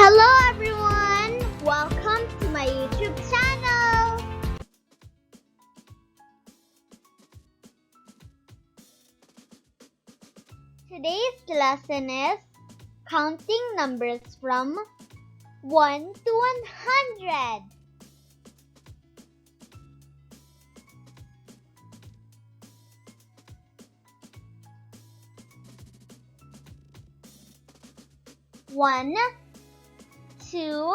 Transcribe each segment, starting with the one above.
Hello everyone! Welcome to my YouTube channel! Today's lesson is counting numbers from 1 to 100. One, 2,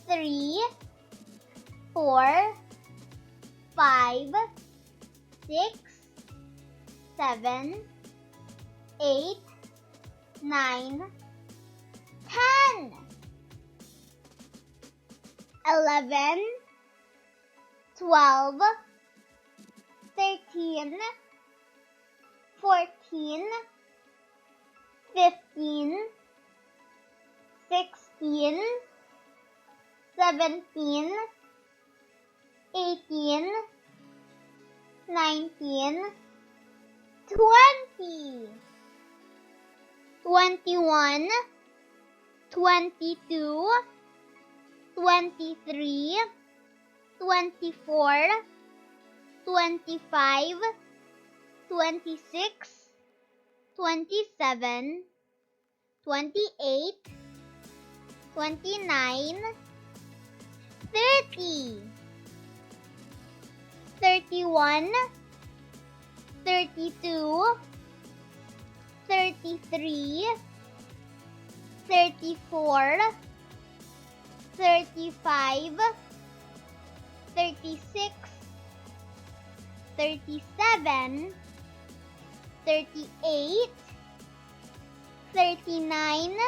3, 4, 5, 6, 7, 8, 9, 10, 11, 12, 13, 14, 15, 16, 17, 18, 19, 20, 21, 22, 23, 24, 25, 26, 27, 28, 29, 30, 31, 32, 33, 34, 35, 36, 37, 38, 39,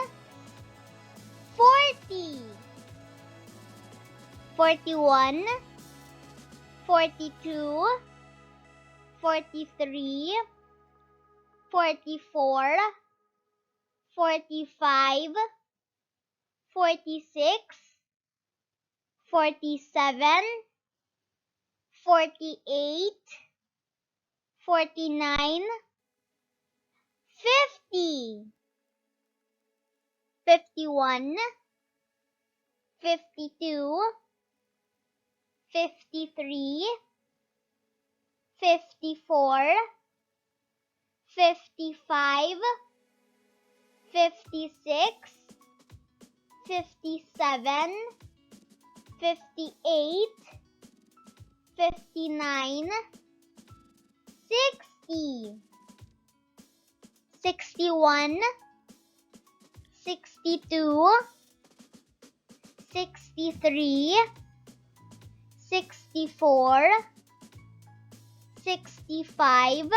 40, 41, 42, 43, 44, 45, 46, 47, 48, 49, 50, 51, 52, 53, 54, 55, 56, 57, 58, 59, 60, 61, 62, 63, 64, 65,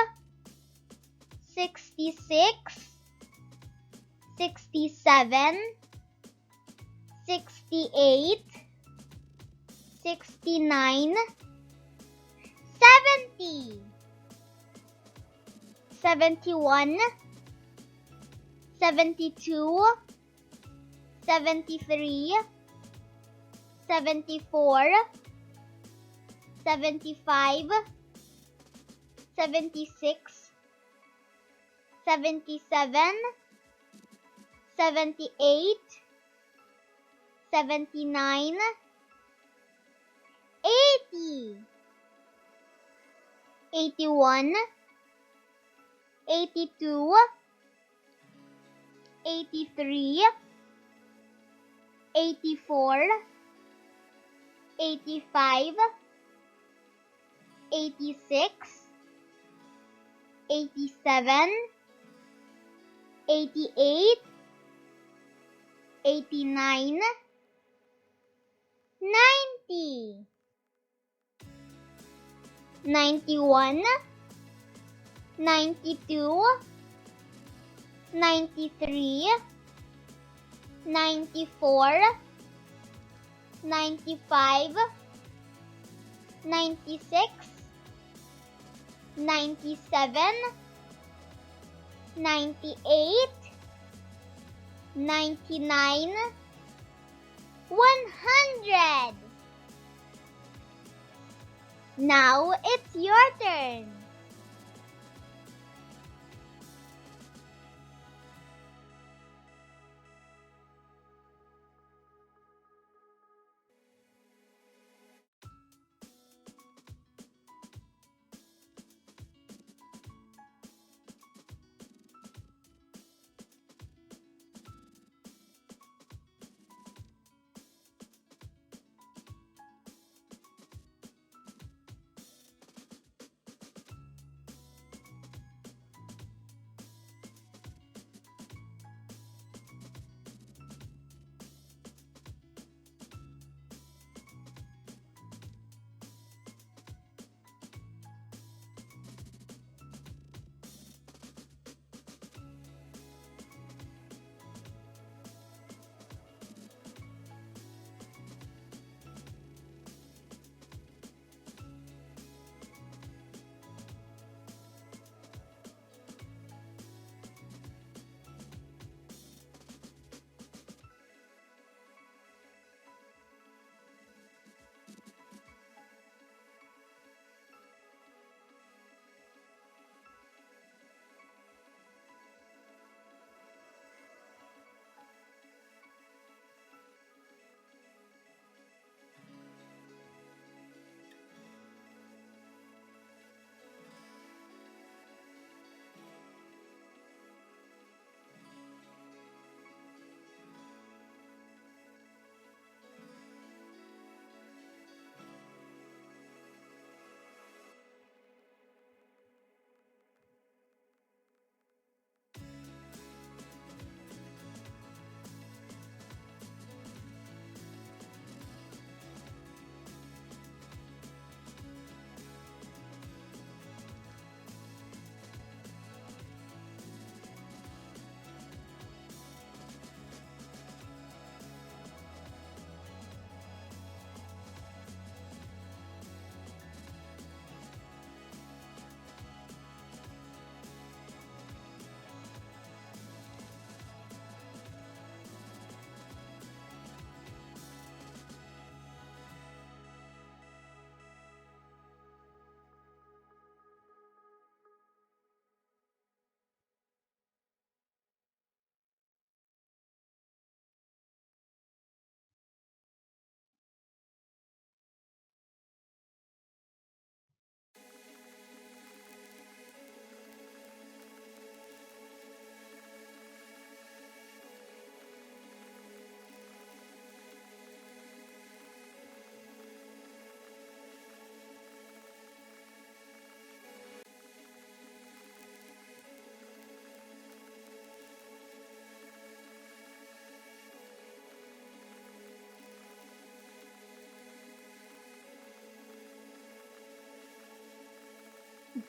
66, 67, 68, 69, 70, 71, 72, 73, 74, 75, 76, 77, 78, 79, 80, 81, 82, 83, 84, 85, 86, 87, 88, 89, 90, 91, 92, 93, 94, 95, 96, 97, 98, 99, 100. Now it's your turn.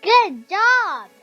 Good job!